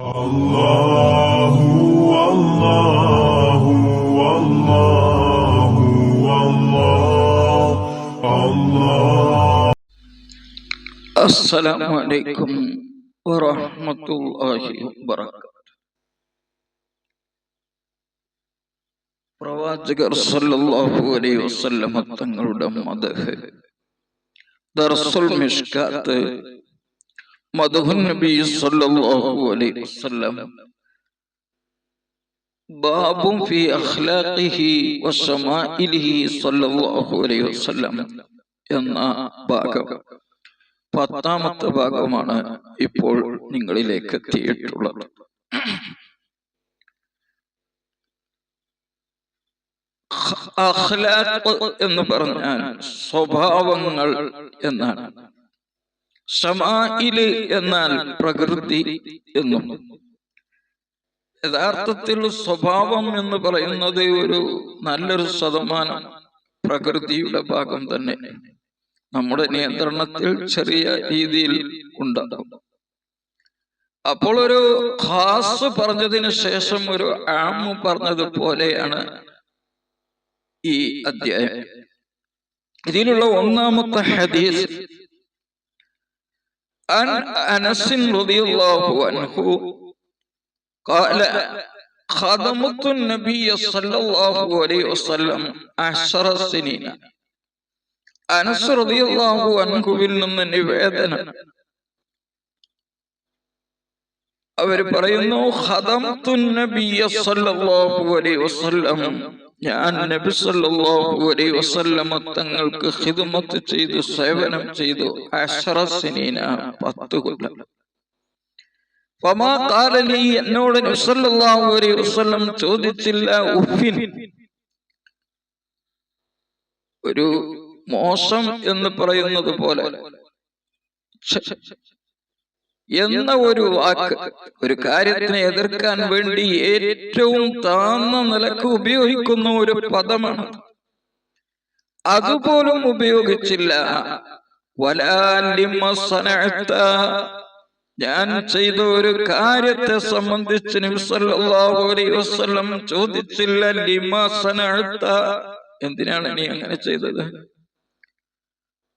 അല്ലാഹു അല്ലാഹു അല്ലാഹു അല്ലാഹു. അസ്സലാമു അലൈക്കും വറഹ്മത്തുള്ളാഹി വബറകാതുഹു. പ്രവാചകർ സല്ലല്ലാഹു അലൈഹി വസല്ലം തങ്ങളുടെ മദ്ഹ്, ദർസുൽ മിഷ്കാത്ത്, മദ്ഹുൻ നബി സല്ലല്ലാഹു അലൈഹി വസല്ലം, ബാബുൻ ഫീ അഖ്ലാഖിഹി വശമാഇലിഹി സല്ലല്ലാഹു അലൈഹി വസല്ലം എന്ന ഭാഗം 10ാമത്തെ ഭാഗമാണ് ഇപ്പോൾ നിങ്ങളിലേക്ക് എത്തിയിട്ടുള്ളത്. അഖ്ലാഖ് എന്ന് പറഞ്ഞാൽ സ്വഭാവങ്ങൾ എന്നാണ്. ശമാഇല് എന്നാൽ പ്രകൃതി എന്നും. യഥാർത്ഥത്തിൽ സ്വഭാവം എന്ന് പറയുന്നത് ഒരു നല്ലൊരു ശതമാനം പ്രകൃതിയുടെ ഭാഗം തന്നെ നമ്മുടെ നിയന്ത്രണത്തിൽ ചെറിയ രീതിയിൽ ഉണ്ടാകും. അപ്പോൾ ഒരു ഖാസ് പറഞ്ഞതിന് ശേഷം ഒരു ആമ് പറഞ്ഞതുപോലെയാണ് ഈ അധ്യായം. ഇതിലുള്ള 1ാമത്തെ ഹദീസ് അൻ അനസ് റളിയല്ലാഹു അൻഹു ഖാല ഖദമതു നബിയ സല്ലല്ലാഹു അലൈഹി വസല്ലം 10 സിനീന. അനസ് റളിയല്ലാഹു അൻഹുവിൽ നിന്ന് നിവേദനം, അവർ പറയുന്നു, ഖദമതു നബിയ സല്ലല്ലാഹു അലൈഹി വസല്ലം, ഞാൻ നബി സല്ലല്ലാഹു അലൈഹി വസല്ലം തങ്ങൾക്ക് ഖിദ്മത്ത് ചെയ്തു, സേവനം ചെയ്തു. 10 സിനീന, 10 കൊല്ലം. ഫമാ ഖാല ലി, എന്നോട് നബി സല്ലല്ലാഹു അലൈഹി വസല്ലം ചോദിച്ചില്ല ഉഫിൻ, ഒരു മോശം എന്ന് പറയുന്നത് പോലെ എന്ന ഒരു വാക്ക് ഒരു കാര്യത്തിനെ എതിർക്കാൻ വേണ്ടി ഏറ്റവും താഴ്ന്ന നിലക്ക് ഉപയോഗിക്കുന്ന ഒരു പദമാണ്. അതുപോലും ഉപയോഗിച്ചില്ല. വലാ ലിമ സനഅത, ഞാൻ ചെയ്ത ഒരു കാര്യത്തെ സംബന്ധിച്ച് നബി സല്ലല്ലാഹു അലൈഹി വസല്ലം ചോദിച്ചില്ല ലിമ സനഅത, എന്തിനാണ് നീ അങ്ങനെ ചെയ്തത്,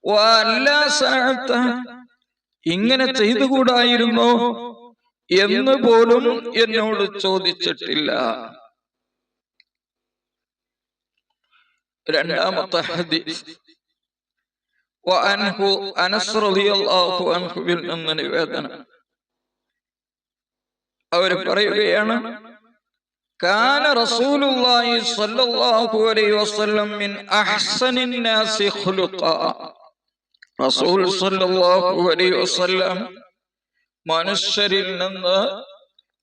വലാ സനഅത, ഇങ്ങനെ ചെയ്തുകൂടായിരുന്നോ എന്ന് പോലും എന്നോട് ചോദിച്ചിട്ടില്ല. 2ാമത്തെ ഹദീസ് വഅൻഹു, അനസ് റളിയല്ലാഹു അൻഹുവിൽ നിന്ന് നിവേദനം, അവർ പറയുകയാണ്, കാന റസൂലുള്ളാഹി സ്വല്ലല്ലാഹു അലൈഹി വസല്ലം മിൻ അഹ്സനിൻ നാസി ഖുലുഖാ, റസൂൽ സ്വല്ലല്ലാഹു അലൈഹി വസല്ലം മനുഷ്യരിൽ നിന്ന്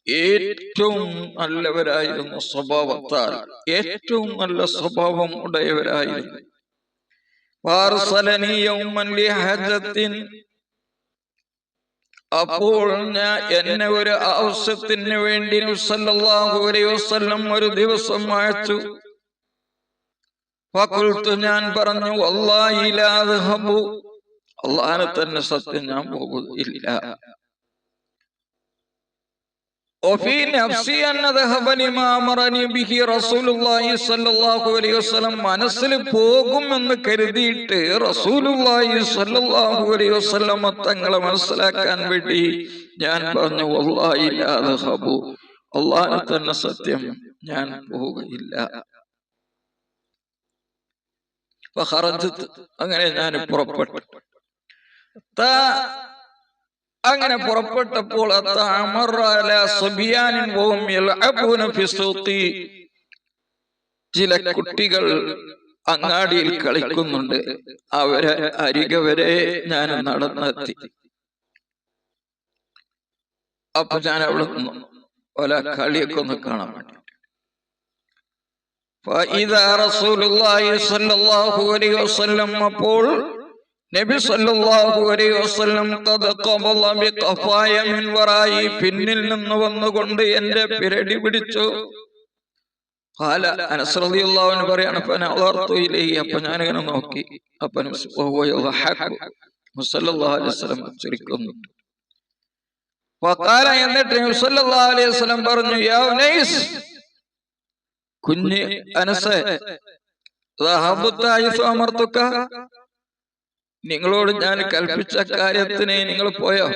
ഏറ്റവും നല്ലവരായിരുന്നു. സ്വഭാവത്താൽ ഏറ്റവും നല്ല സ്വഭാവം ഉടയവരായിരുന്നു. ഫാർസലനി യൗമൻ ലിഹജത്തിൻ, അപ്പോൾ എന്നെ ഒരു ആവശ്യത്തിന് വേണ്ടി നബി സല്ലല്ലാഹു അലൈഹി വസല്ലം ഒരു ദിവസം അയച്ചു. ഫഖുൽതു, ഞാൻ പറഞ്ഞു, വല്ലാഹി ലാ അദ്ഹബു, അല്ലാഹനെ തന്നെ സത്യം, ഞാൻ പോകുകയില്ല. വഫീ നഫ്സി അൻ അദ്ഹബ ലിമാ അമറനി ബിഹി റസൂലുള്ളാഹി സ്വല്ലല്ലാഹു അലൈഹി വസല്ലം, മനസ്സിൽ പോകുമെന്ന് കരുതിയിട്ട് റസൂലുള്ളാഹി സ്വല്ലല്ലാഹു അലൈഹി വസല്ലം തങ്ങളെ മനസ്സിലാക്കാൻ വേണ്ടി ഞാൻ പറഞ്ഞു, വല്ലാഹി ലാ അദ്ഹബു, അല്ലാഹനെ തന്നെ സത്യം, ഞാൻ പോവുകയില്ല. ഫഖറജ്തു, അങ്ങനെ ഞാൻ പുറപ്പെട്ടു. അങ്ങനെ പുറപ്പെട്ടപ്പോൾ ചില കുട്ടികൾ അങ്ങാടിയിൽ കളിക്കുന്നുണ്ട്. അവരെ അരികെ വരെ ഞാൻ നടന്നെത്തി. അപ്പൊ ഞാൻ അവിടെ നിന്നു ഓല കളിയൊക്കെ ഒന്ന് കാണാൻ വേണ്ടി. അപ്പോൾ നബി സല്ലല്ലാഹു അലൈഹി വസല്ലം ഖദ ഖബല ബിഖഫായ മിൻ വറായി, പിന്നിൽ നിന്ന് വന്നുകൊണ്ട് എന്റെ പിരടി പിടിച്ചു. ഖാല, അനസ് റളിയല്ലാഹു അൻഹു പറയാണ്, ഫനഅർതു ഇലൈഹി, അപ്പോൾ ഞാൻ ഇങ്ങനെ നോക്കി. അപ്പോൾ നബി സല്ലല്ലാഹു അലൈഹി വസല്ലം ചിരിക്കുന്നു. അപ്പോൾ നബി സല്ലല്ലാഹു അലൈഹി വസല്ലം പറഞ്ഞു, വല്ലാഹി ലാ അദ്ഹബു, അല്ലാഹനെ തന്നെ സത്യം, ഞാൻ പോവുകയില്ല. 2ാമത്തെ ഹദീസ് വഅൻ അബീ ഹുറൈറത റളിയല്ലാഹു അൻഹു ഖാല ഖാല റസൂലുള്ളാഹി സ്വല്ലല്ലാഹു അലൈഹി വസല്ലം, വഖാല എന്നിട്ട് നബി സല്ലല്ലാഹു അലൈഹി വസല്ലം പറഞ്ഞു, യാ ഉനൈസ്, കുഞ്ഞ് അനസേ, ദഹബത ഹൈസു അമർതുക, നിങ്ങളോട് ഞാൻ കൽപ്പിച്ച കാര്യത്തിന് നിങ്ങൾ പോയോ?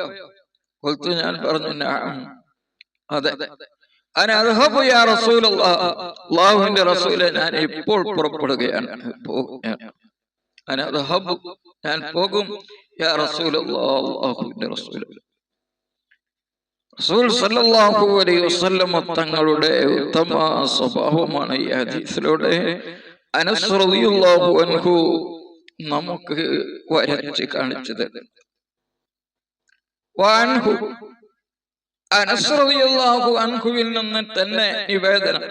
ഖുൽതു, ഞാൻ പറഞ്ഞു, നഅം, അതെ. അന അദ്ഹബു യാ റസൂലല്ലാഹ്, അല്ലാഹുവിന്റെ റസൂലേ, ഞാൻ ഇപ്പോൾ പുറപ്പെടുകയാണ്. അന അദ്ഹബു, ഞാൻ പോകും, യാ റസൂലല്ലാഹ്, അല്ലാഹുവിന്റെ റസൂലേ. റസൂൽ സല്ലല്ലാഹു അലൈഹി വസല്ലം തങ്ങളുടെ ഉത്തമ സ്വഭാവമാണ് ഈ ഹദീസിലൂടെ അനസ് റളിയല്ലാഹു അൻഹു നമുക്ക് വരച്ച് കാണിച്ചത്. വഅൻഹു, അനസ് റളിയല്ലാഹു അൻഹുവിൽ നിന്ന് തന്നെ നിവേദനം.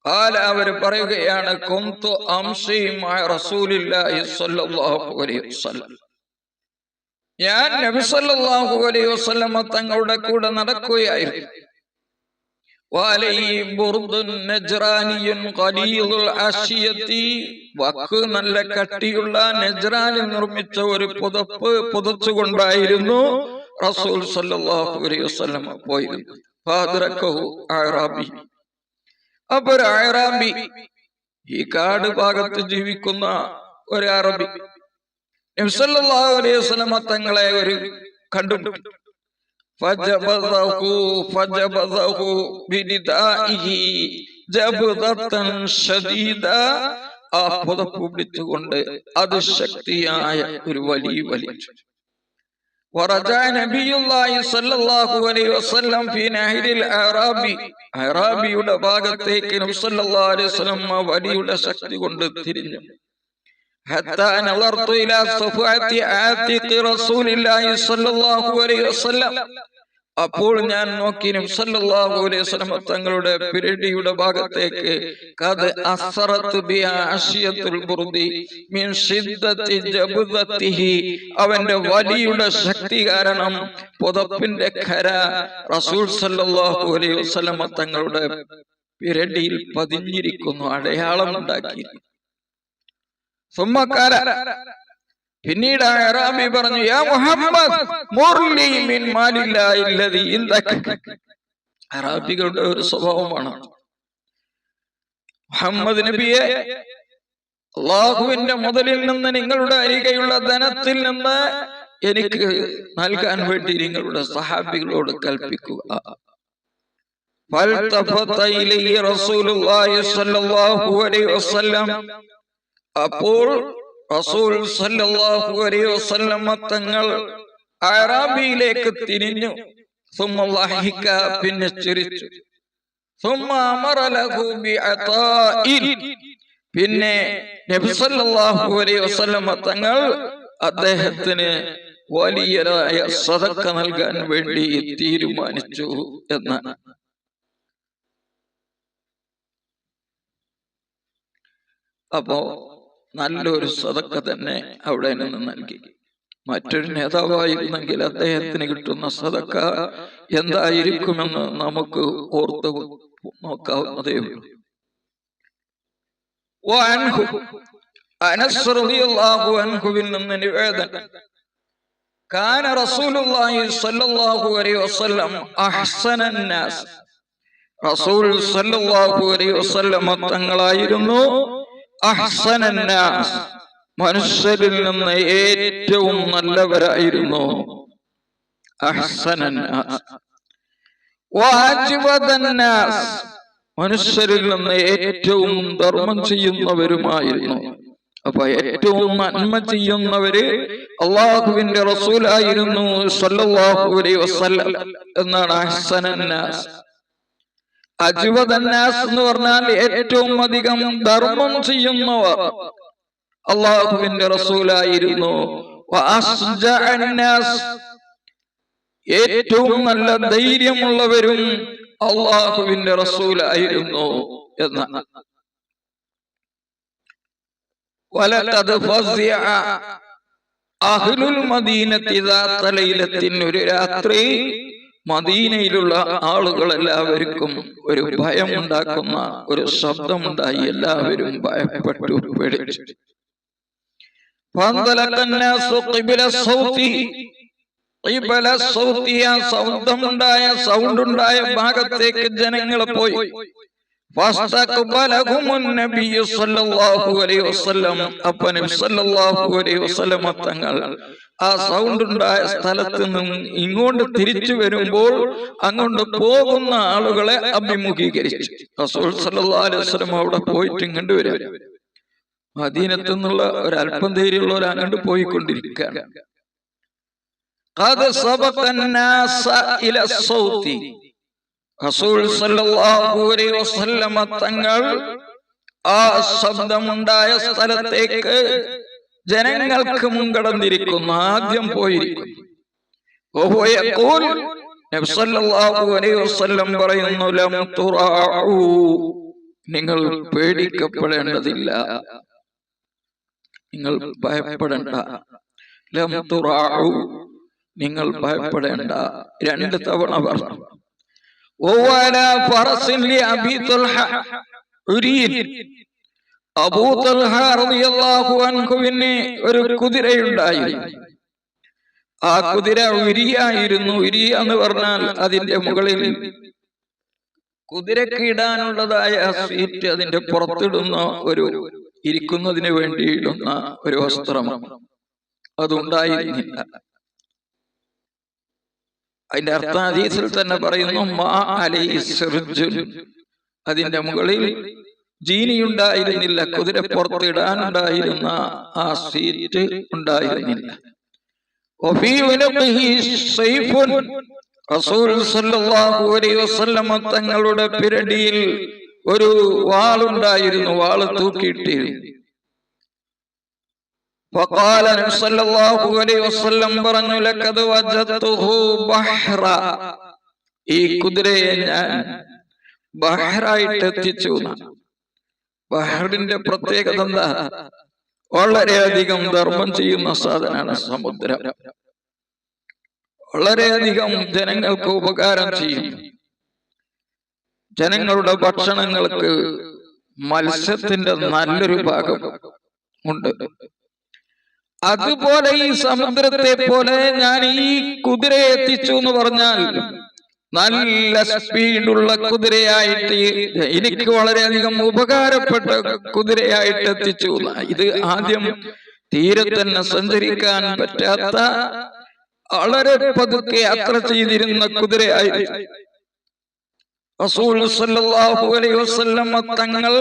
ഖാല, അവർ പറയുകയാണ്, കുന്തു അംശി മഅ റസൂലില്ലാഹി സ്വല്ലല്ലാഹു അലൈഹി വസല്ലം, ഞാൻ നബി സല്ലല്ലാഹു അലൈഹി വസല്ലം തങ്ങളുടെ കൂടെ നടക്കുകയായിരുന്നു. വഅലൈഹി ബുർദുൻ നജ്റാനിയുൻ ഖലീലുൽ അശിയതി, വക്ക് നല്ല കട്ടിയുള്ള നജ്റാനിൽ നിർമ്മിച്ച ഒരു പുതപ്പ് പുതച്ചുകൊണ്ടായിരുന്നു റസൂൽ സല്ലല്ലാഹു അലൈഹി വസല്ലം പോയിരുന്നു. ഫാദറകഹു അഅറാബി, അപ്പോൾ ഒരു അഅറാബി, ഈ കാട് ഭാഗത്ത് ജീവിക്കുന്ന ഒരു അറബി നബി സല്ലല്ലാഹു അലൈഹി വസല്ലം തങ്ങളെ ഒരു കണ്ടുമുട്ടി. ഫജബദഹു ബിനിദാഇഹി ജബ്ദതൻ ശദീദ, ആ പുതപ്പ് പിടിച്ചുകൊണ്ട് അതിശക്തിയായ ഒരു വലിച്ചു. വറജഅ നബിയുല്ലാഹി സ്വല്ലല്ലാഹു അലൈഹി വസല്ലം ഫീ നഹരിൽ അഅറാബി, അഅറാബിയുടെ ഭാഗത്തേക്ക് നബി സല്ലല്ലാഹു അലൈഹി വസല്ലം വലിയുടെ ശക്തി കൊണ്ട് തിരിഞ്ഞു. ഹത്താ നളർതു ഇലാ സഫഅതി ആതിഖി റസൂലില്ലാഹി സ്വല്ലല്ലാഹു അലൈഹി വസല്ലം, അപ്പോൾ ഞാൻ നോക്കി നബി സല്ലല്ലാഹു അലൈഹി വസല്ലം തങ്ങളുടെ പിരടിയുടെ ഭാഗത്തേക്ക്. ഖദ് അസ്റത് ബിഹാ അശിയത്തുൽ ബുർദി മിൻ ശിദ്ദതി ജബ്ദതിഹി, അവന്റെ വലിയുടെ ശക്തി കാരണം പുതപ്പിന്റെ കര റസൂൽ സല്ലല്ലാഹു അലൈഹി വസല്ലം തങ്ങളുടെ പിരടിയിൽ പതിഞ്ഞിരിക്കുന്നു, അടയാളം ഉണ്ടാക്കി. സുമ്മക്കാല, പിന്നീട് അഅറാബി പറഞ്ഞു, യാ മുഹമ്മദ് മുർലി മിൻ മാലില്ലാഹി അല്ലദീ ഇൻദക. അറാബികളുടെ ഒരു സ്വഭാവമാണ്, മുഹമ്മദ് നബിയെ, അല്ലാഹുവിന്റെ മുതലിൽ നിന്ന് നിങ്ങളുടെ അരികെയുള്ള ധനത്തിൽ നിന്ന് എനിക്ക് നൽകാൻ വേണ്ടി നിങ്ങളുടെ സഹാബികളോട് കൽപ്പിക്കുക. ഫൽതഫത ഇലൈഹി റസൂലുള്ളാഹി സ്വല്ലല്ലാഹു അലൈഹി വസല്ലം, അപ്പോൾ റസൂൽ സല്ലല്ലാഹു അലൈഹി വസല്ലം തങ്ങൾ അഅറാബിയിലേക്ക് തിരിഞ്ഞു. സുമ്മ ലഹിക, പിന്നെ ചിരിച്ചു. സുമ്മ അമറ ലഹു ബിഅതാഇൻ, പിന്നെ നബി സല്ലല്ലാഹു അലൈഹി വസല്ലം തങ്ങൾ അദ്ദേഹത്തിന് വലിയതായ സദഖ നൽകാൻ വേണ്ടി തീരുമാനിച്ചു എന്നാണ്. അപ്പോ നല്ലൊരു സദഖ തന്നെ അവിടെ നിന്ന് നൽകി. മറ്റൊരു നേതാവായിരുന്നെങ്കിൽ അദ്ദേഹത്തിന് കിട്ടുന്ന സദഖ എന്തായിരിക്കുമെന്ന് നമുക്ക് ഓർത്ത് നോക്കാവുന്നതേ ഉള്ളൂ. അനസ് റളിയല്ലാഹു അൻഹുവിൽ നിന്ന് നിവേദനം, കാന റസൂലുള്ളാഹി സ്വല്ലല്ലാഹു അലൈഹി വസല്ലം അഹ്സനൻ നാസ്, റസൂൽ സ്വല്ലല്ലാഹു അലൈഹി വസല്ലം തങ്ങളായിരുന്നു അഹ്സനൻ നാസ്, മനുഷ്യരിൽ നിന്ന് ഏറ്റവും നല്ലവരായിരുന്നു. അഹ്സനൻ നാസ് വഅജ്വദൻ നാസ്, മനുഷ്യരിൽ നിന്ന് ഏറ്റവും ധർമ്മം ചെയ്യുന്നവരുമായിരുന്നു. അപ്പൊ ഏറ്റവും നന്മ ചെയ്യുന്നവര് അള്ളാഹുവിന്റെ റസൂലായിരുന്നു സ്വല്ലല്ലാഹു അലൈഹി വസല്ലം എന്നാണ് അഹ്സനൻ നാസ്. അജ്വദൻ നാസ് എന്ന് പറഞ്ഞാൽ ഏറ്റവും അധികം ധർമ്മം ചെയ്യുന്നവർ അള്ളാഹുവിന്റെ റസൂലായിരുന്നു. വഅസ്ജഅൻ നാസ്, ഏറ്റവും നല്ല ധൈര്യമുള്ളവരും അള്ളാഹുവിന്റെ റസൂലായിരുന്നു എന്നാണ്. വലഖദ് ഫസിഅ അഹ്ലുൽ മദീനത്തി ദാത ലൈലത്തിൻ, ഒരു രാത്രി മദീനയിലുള്ള ആളുകൾ എല്ലാവർക്കും ഒരു ഭയമുണ്ടാക്കുന്ന ഒരു ശബ്ദമുണ്ടായി. എല്ലാവരും ഭയപ്പെട്ടു, പേടിച്ചു. ഫന്തലഖ അന്നാസു ഖിബല സൗതി, ഖിബല സൗതിയ സൗണ്ട് ഉണ്ടായ ഭാഗത്തേക്ക് ജനങ്ങൾ പോയി. ഫസ്തഖ്ബലഹുമുൻ നബിയ്യു സ്വല്ലല്ലാഹു അലൈഹി വസല്ലം, അപ്പോൾ നബി സ്വല്ലല്ലാഹു അലൈഹി വസല്ലം തങ്ങൾ ആ സൗണ്ട് ഉണ്ടായ സ്ഥലത്ത് നിന്നും ഇങ്ങോട്ട് തിരിച്ചു വരുമ്പോൾ അങ്ങോട്ട് പോകുന്ന ആളുകളെ അഭിമുഖീകരിച്ചു. റസൂൽ സ്വല്ലല്ലാഹു അലൈഹി വസല്ലം അവിടെ പോയിട്ട് ഇങ്ങോട്ട് വരാം. മദീനത്ത് നിന്നുള്ള ഒരല്പം ധൈര്യമുള്ളവർ അങ്ങോട്ട് പോയിക്കൊണ്ടിരിക്കുകയാണ്. ഖദ് സബഖൻ നാസ ഇല സൗതി, റസൂൽ സല്ലല്ലാഹു അലൈഹി വസല്ലം തങ്ങൾ ആ ശബ്ദമുണ്ടായ സ്ഥലത്തേക്ക് ജനങ്ങൾക്ക് മുൻകടന്നിരിക്കുന്നു, ആദ്യം പോയിരിക്കുന്നു. നബി സല്ലല്ലാഹു അലൈഹി വസല്ലം പറയുന്നു, ലം തുറാഉ, നിങ്ങൾ പേടിക്കപ്പെടേണ്ടതില്ല, നിങ്ങൾ ഭയപ്പെടേണ്ട. ലം തുറാഉ, നിങ്ങൾ ഭയപ്പെടേണ്ട. 2 തവണ പറഞ്ഞു. അബൂ തൽഹ റളിയല്ലാഹു അൻഹുവിന് ഒരു കുതിരയുണ്ടായി. ആ കുതിര ഉരിയായിരുന്നു. ഉരിയ എന്ന് പറഞ്ഞാൽ അതിന്റെ മുകളിൽ കുതിരക്ക് ഇടാനുള്ളതായ സീറ്റ്, അതിന്റെ പുറത്തിടുന്ന ഒരു ഇരിക്കുന്നതിന് വേണ്ടി ഇടുന്ന ഒരു വസ്ത്രം അതുണ്ടായിരുന്നില്ല. അതിന്റെ അർത്ഥം ഹദീസിൽ തന്നെ പറയുന്നു, മാ അലൈഹി സിർജുൻ, അതിന്റെ മുകളിൽ ജീനിയുണ്ടായിരുന്നില്ല, കുതിര പുറത്തിടാനുണ്ടായിരുന്ന ആ സീറ്റ് ഉണ്ടായിരുന്നില്ല. റസൂൽ സല്ലല്ലാഹു അലൈഹി വസല്ലം തങ്ങളുടെ പിരടിയിൽ ഒരു വാളുണ്ടായിരുന്നു, വാള് തൂക്കിയിട്ടിരുന്നു. ഫഖാല നബി സല്ലല്ലാഹു അലൈഹി വസല്ലം പറഞ്ഞു, ലഖദ് വജദ്തുഹു ബഹ്റ, ഈ കുതിരയെ ഞാൻ ബഹ്റായിട്ട് എത്തിച്ചു. ബഹ്റിന്റെ പ്രത്യേകത എന്താ? വളരെയധികം ധർമ്മം ചെയ്യുന്ന സാധനമാണ് സമുദ്രം. വളരെയധികം ജനങ്ങൾക്ക് ഉപകാരം ചെയ്യും. ജനങ്ങളുടെ ഭക്ഷണങ്ങൾക്ക് മത്സ്യത്തിന്റെ നല്ലൊരു ഭാഗം ഉണ്ട്. അതുപോലെ ഈ സമുദ്രത്തെ പോലെ ഞാൻ ഈ കുതിരയെ എത്തിച്ചു എന്ന് പറഞ്ഞാൽ നല്ല സ്പീഡുള്ള കുതിരയായിട്ട്, എനിക്ക് വളരെയധികം ഉപകാരപ്പെട്ട കുതിരയായിട്ട് എത്തിച്ചു. ഇത് ആദ്യം തീരെ തന്നെ സഞ്ചരിക്കാൻ പറ്റാത്ത, വളരെ പതുക്കെ യാത്ര ചെയ്തിരുന്ന കുതിരയായിരുന്നു. റസൂൽ സല്ലല്ലാഹു അലൈഹി വസല്ലം തങ്ങൾ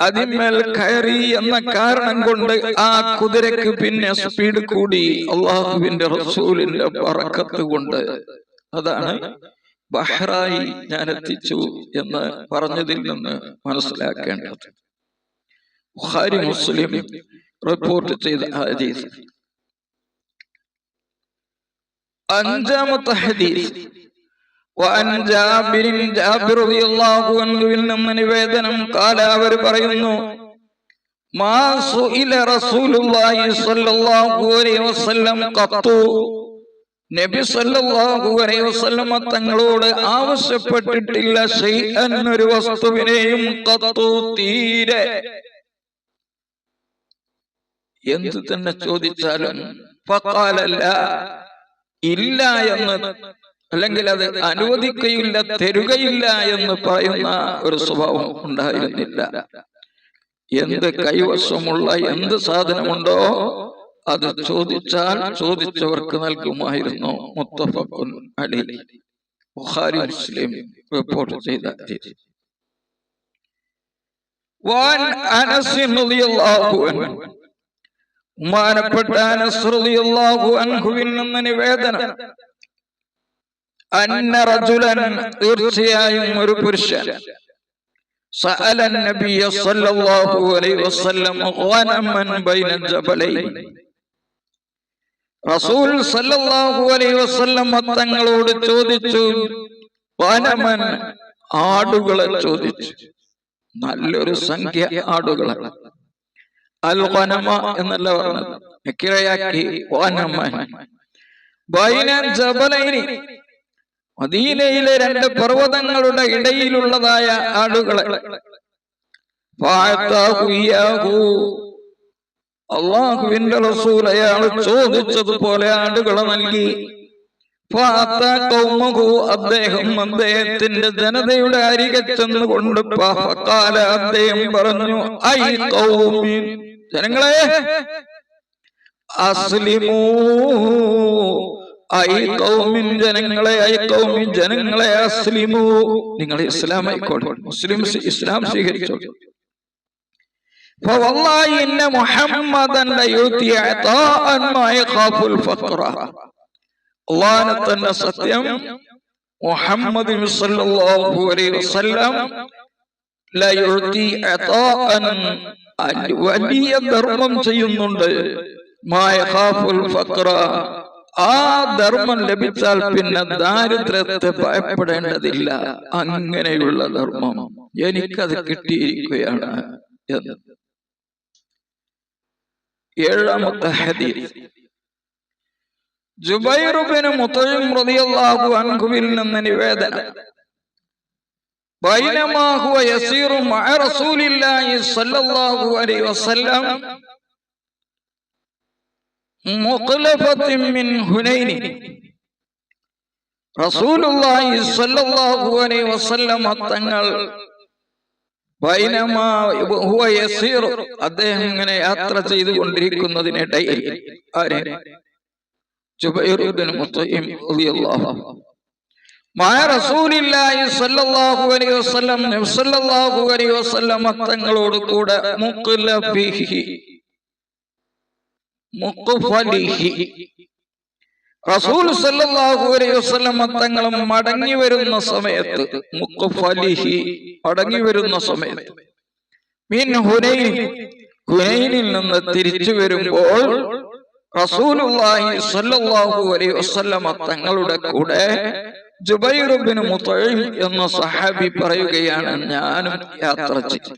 അതിന്മേൽ കയറി എന്ന കാരണം കൊണ്ട് ആ കുതിരക്ക് പിന്നെ സ്പീഡ് കൂടി, അള്ളാഹുവിന്റെ റസൂലിന്റെ ബറക്കത്ത് കൊണ്ട്. അതാണ് ബഹ്റായി ഞാൻ എത്തിച്ചു എന്ന് പറഞ്ഞതിൽ നിന്ന് മനസ്സിലാക്കേണ്ടത്. ബുഖാരി മുസ്ലിം റിപ്പോർട്ട് ചെയ്ത ഹദീസ്. 5-ാമത്തെ ഹദീസ്, വഅൻ ജാബിർ റളിയല്ലാഹു അൻഹുവിൽ നിന്ന് നിവേദനം, ഖാല, അവർ പറയുന്നു, മാ സുഇല റസൂലുള്ളാഹി സ്വല്ലല്ലാഹു അലൈഹി വസല്ലം ഖത്തു, നബി സല്ലല്ലാഹു അലൈഹി വസല്ലം തങ്ങളോട് ആവശ്യപ്പെട്ടിട്ടില്ല ശൈഅൻ, ഒരു വസ്തുവിനെയും, ഖത്തു, തീരെ. എന്ത് തന്നെ ചോദിച്ചാലും ഫഖാല ലാ, ഇല്ല എന്ന്, അല്ലെങ്കിൽ അത് അനുവദിക്കുകയില്ല, തരുകയില്ല എന്ന് പറയുന്ന ഒരു സ്വഭാവം ഉണ്ടായിരുന്നില്ല. എന്ത് കൈവശമുള്ള എന്ത് സാധനമുണ്ടോ അത് ചോദിച്ചാൽ ചോദിച്ചവർക്ക് നൽകുമായിരുന്നു. മുത്തഫഖുൻ അലൈഹി, ബുഖാരി മുസ്ലിം റിപ്പോർട്ട് ചെയ്ത ഹദീസ്. വഅൻ അനസ് റളിയല്ലാഹു അൻഹു, ബഹുമാനപ്പെട്ട അനസ് റളിയല്ലാഹു അൻഹുവിൽ നിന്ന് നിവേദനം, അന്ന റജുലൻ, തീർച്ചയായും ഒരു പുരുഷൻ, സഅല നബിയ സല്ലല്ലാഹു അലൈഹി വസല്ലം ഗനമൻ ബൈന ജബലൈൻ, റസൂൽ സല്ലല്ലാഹു അലൈഹി വസല്ലം തങ്ങളോട് ചോദിച്ചു, ഗനമൻ, ആടുകളെ ചോദിച്ചു. നല്ലൊരു സംഖ്യ ആടുകളെ. അൽ ഗനമ എന്നല്ല പറഞ്ഞത്, ഇക്റയാക്കി ഗനമൻ ബൈന ജബലൈനി, മദീനയിലെ 2 പർവ്വതങ്ങളുടെ ഇടയിലുള്ളതായ ആടുകളെ. അള്ളാഹുവിന്റെ റസൂൽ അയാൾ ചോദിച്ചതുപോലെ ആടുകളെ നൽകി. ഫഅതാ ഖൗമഹു, അദ്ദേഹത്തിന്റെ ജനതയുടെ അരികെ ചെന്നുകൊണ്ട് ഫഖാല, അദ്ദേഹം പറഞ്ഞു, ഐ ഖൗമി, ജനങ്ങളെ, അസ്ലിമൂ, ഐ ഖൗമിൻ, ജനങ്ങളെ, ഐ ഖൗമി, ജനങ്ങളെ, അസ്ലിമൂ, നിങ്ങൾ ഇസ്ലാം ആയിക്കോട്ടെ, ഇസ്ലാം സ്വീകരിച്ചോ. ഫവല്ലാഹി ഇന്ന മുഹമ്മദൻ ലയുതി അതാഅൻ മാ യഖാഫുൽ ഫഖറ, അല്ലാഹു തന്നെ സത്യം, മുഹമ്മദ് സല്ലല്ലാഹു അലൈഹി വസല്ലം ലയുതി അതാഅൻ, വലിയ ധർമ്മം ചെയ്യുന്നുണ്ട്, മാ യഖാഫുൽ ഫഖറ, ആ ധർമ്മം ലഭിച്ചാൽ പിന്നെ ദാരിദ്ര്യത്തെ ഭയപ്പെടേണ്ടതില്ല, അങ്ങനെയുള്ള ധർമ്മം എനിക്കത് കിട്ടിയിരിക്കുകയാണ് എന്ന്. ഏഴാമത്തെ ഹദീസ് ജുബൈർ ഇബ്നു മുതഇം റളിയല്ലാഹു അൻഹുവിൽ നിന്ന് നിവേദനം. ബൈനമാ ഹുവ യസീറു മഅ റസൂലില്ലാഹി സ്വല്ലല്ലാഹു അലൈഹി വസല്ലം മുഖ്ലഫത്തിൻ മിൻ ഹുനൈൻ, റസൂലുള്ളാഹി സ്വല്ലല്ലാഹു അലൈഹി വസല്ലം തങ്ങൾ ബൈനമാ ഹുവ യസീർ, അദ്ദേഹം ഇങ്ങനെ യാത്ര ചെയ്തുകൊണ്ടിരിക്കുന്നതിനിടയിൽ, ആരെ? ജുബൈർ ഇബ്നു മുതഇം റളിയല്ലാഹു അൻഹു, മഅ റസൂലില്ലാഹി സ്വല്ലല്ലാഹു അലൈഹി വസല്ലം, നബി സ്വല്ലല്ലാഹു അലൈഹി വസല്ലം തങ്ങളോട് കൂടെ, മുഖ്ലഫിഹി, മുഖ്ഫലിഹി, റസൂൽ സല്ലല്ലാഹു അലൈഹി വസല്ലം തങ്ങൾ മടങ്ങി വരുന്ന സമയത്ത്, മുഖ്ഫലിഹി, മടങ്ങി വരുന്ന സമയത്ത്, മിൻ ഹുനൈൻ, ഹുനൈനിൽ നിന്ന് തിരിച്ചു വരുമ്പോൾ, റസൂലുള്ളാഹി സ്വല്ലല്ലാഹു അലൈഹി വസല്ലം തങ്ങളുടെ കൂടെ ജുബൈർ ഇബ്നു മുതഇം എന്ന സഹാബി പറയുകയാണ്, ഞാനും യാത്ര ചെയ്തു.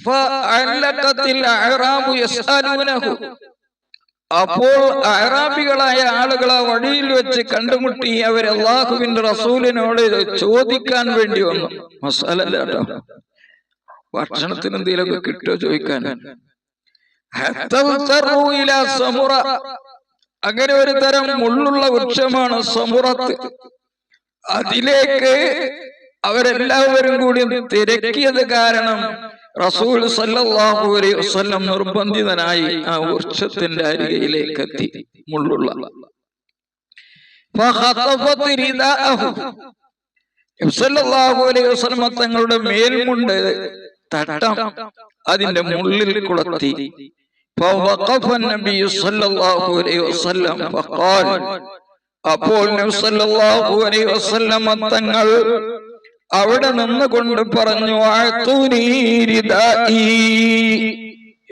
ഫഅലഖത്തിൽ അഅറാബു യസ്അലൂനഹു, അപ്പോൾ അഅറാബികളായ ആളുകൾ ആ വഴിയിൽ വെച്ച് കണ്ടുമുട്ടി. അവർ അല്ലാഹുവിന്റെ റസൂലിനോട് ചോദിക്കാൻ വേണ്ടി വന്നു. മസാല കേട്ടോ, ഭക്ഷണത്തിന് എന്തെങ്കിലുമൊക്കെ കിട്ടുമോ ചോദിക്കാൻ. അങ്ങനെ ഒരു തരം മുള്ളുള്ള വൃക്ഷമാണ് സമുറത്ത്. അതിലേക്ക് അവരെല്ലാവരും കൂടി തിരക്കിയത് കാരണം റസൂൽ സല്ലല്ലാഹു അലൈഹി വസല്ലം നിർബന്ധിതനായി ആ വൃക്ഷത്തിന്റെ അരികയിലേക്ക് എത്തി. മുള്ളുള്ള സല്ലല്ലാഹു അലൈഹി വസല്ലം തങ്ങളുടെ മേൽമുണ്ട് തട്ടം അതിന്റെ മുള്ളിൽ കുളത്തി. അപ്പോൾ നബി സല്ലല്ലാഹു അലൈഹി വസല്ലം തങ്ങൾ അവിടെ നിന്നുകൊണ്ട് പറഞ്ഞു,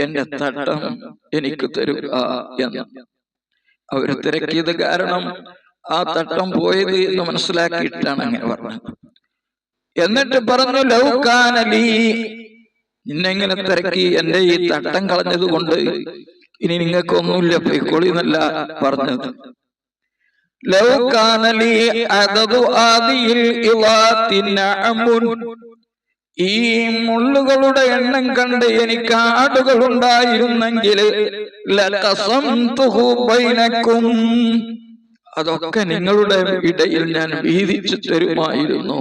എന്റെ തട്ടം എനിക്ക് തരുക എന്ന്. അവര് തിരക്കിയത് കാരണം ആ തട്ടം പോയത് എന്ന് മനസ്സിലാക്കിയിട്ടാണ് അങ്ങനെ പറഞ്ഞത്. എന്നിട്ട് പറഞ്ഞു, ലൗകാനലി, നിന്നെങ്ങനെ തിരക്കി, എന്റെ ഈ തട്ടം കളഞ്ഞത് കൊണ്ട് ഇനി നിങ്ങൾക്കൊന്നുമില്ല, പൊയ്ക്കോളി എന്നല്ല പറഞ്ഞത്. ലൗകാനലി അദദു ആദിയിൽ ഇളാത്തിനഅമുൻ, ഈ മുള്ളുകളുടെ എണ്ണം കണ്ട് എനിക്ക് ആടുകൾ ഉണ്ടായിരുന്നെങ്കിൽ ലഖസംതുഹു ബൈനക്കും, അതൊക്കെ നിങ്ങളുടെ ഇടയിൽ ഞാൻ വീതിച്ചു തരുമായിരുന്നു.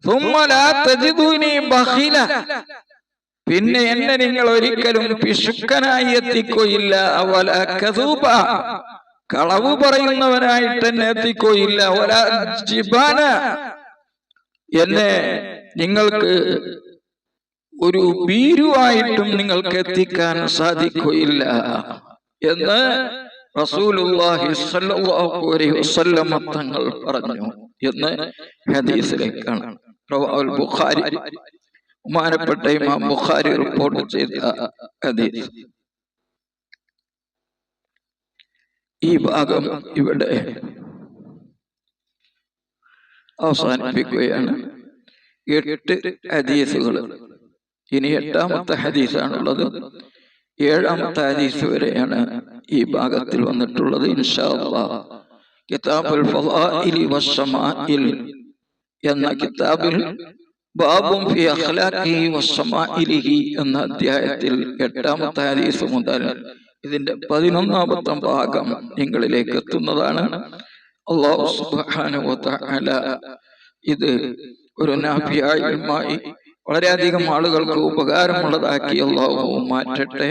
സുമ്മ ലാ തജിദൂനി ബഖീല, പിന്നെ എന്നെ നിങ്ങൾ ഒരിക്കലും പിശുക്കനായി എത്തിക്കുകയില്ല. വല കദൂബ, കളവ് പറയുന്നവനായിട്ട് എന്നെ എത്തിക്കുകയില്ല. വല ജിബാന, എന്നെ നിങ്ങൾക്ക് ഒരു ഭീരുവായിട്ടും നിങ്ങൾക്ക് എത്തിക്കാൻ സാധിക്കുകയില്ല എന്ന് റസൂലുള്ളാഹി സ്വല്ലല്ലാഹു അലൈഹി വസല്ലം തങ്ങൾ പറഞ്ഞു എന്ന് ഹദീസിലേക്കാണ്. റവാഹുൽ ബുഖാരി, ബഹുമാനപ്പെട്ട ഇമാം ബുഖാരി റിപ്പോർട്ട് ചെയ്ത ഹദീസ്. ഈ ഭാഗം ഇവിടെ അവസാനിപ്പിക്കുകയാണ്. 8 ഹദീസുകൾ. ഇനി 8ാമത്തെ ഹദീസാണുള്ളത്. 7ാമത്തെ ഹദീസ് വരെയാണ് ഈ ഭാഗത്തിൽ വന്നിട്ടുള്ളത്. ഇൻഷാ അല്ലാഹ് കിതാബുൽ ഫളാഇലി വശമാഇൽ എന്ന കിതാബിൽ ബാബും ഫി അഖ്ലാഖിഹി വശമാഇലിഹി എന്ന അധ്യായത്തിൽ 8ാമത്തെ ഹദീസ് മുതൽ ഇതിന്റെ 11ാമത്തെ ഭാഗം നിങ്ങളിലേക്ക് എത്തുന്നതാണ്. അല്ലാഹു സുബ്ഹാനഹു വ തആല ഇത് ഒരു നാഫിയായ ഇൽമായി വളരെയധികം ആളുകൾക്ക് ഉപകാരമുള്ളതാക്കി അല്ലാഹു മാറ്റട്ടെ.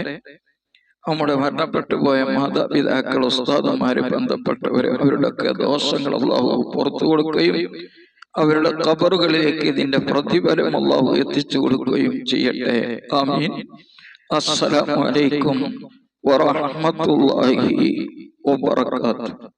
നമ്മുടെ മരണപ്പെട്ടു പോയ മാതാപിതാക്കൾ, ഉസ്താദന്മാര്, ബന്ധപ്പെട്ടവര്, അവരുടെയൊക്കെ ദോഷങ്ങൾ അല്ലാഹു പുറത്തു കൊടുക്കുകയും അവരുടെ ഖബറുകളിലേക്ക് ഇതിന്റെ പ്രതിഫലം അല്ലാഹു എത്തിച്ചു കൊടുക്കുകയും ചെയ്യട്ടെ. ആമീൻ. അസ്സലാമു അലൈക്കും വറഹ്മത്തുള്ളാഹി വബറകാതുഹു.